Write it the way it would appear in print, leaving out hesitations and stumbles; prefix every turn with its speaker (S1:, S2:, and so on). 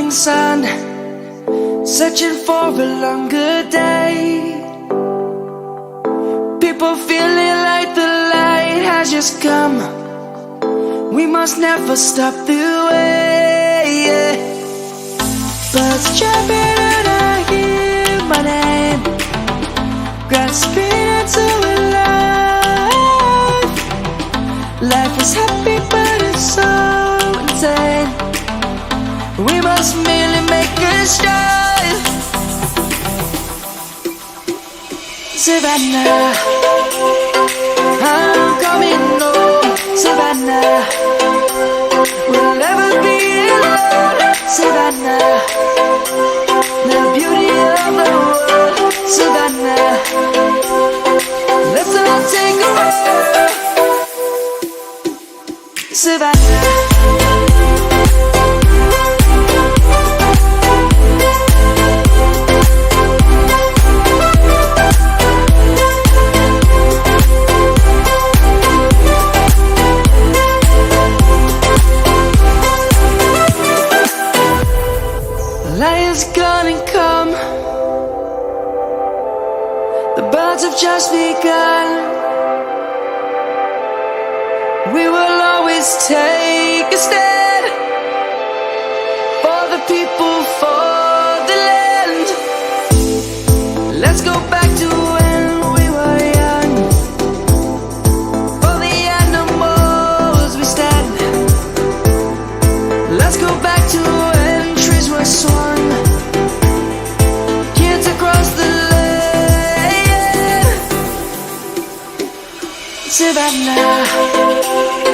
S1: morning sun, searching for a longer day. People feeling like the light has just come. We must never stop the way. Birds chirping and I hear my name, grasping into a life. Life is happy but it's so insane. We must merely make a start. Savannah, I'm coming home. Savannah, we'll never be alone. Savannah, the beauty of the world. Savannah, let's all take a walk. Savannah. Light is gonna come. The birds have just begun. We will always take a stand for the people, for the land. Let's go back to when we were young. For the animals we stand. Let's go back to when trees were swung. Kids across the land. Savannah.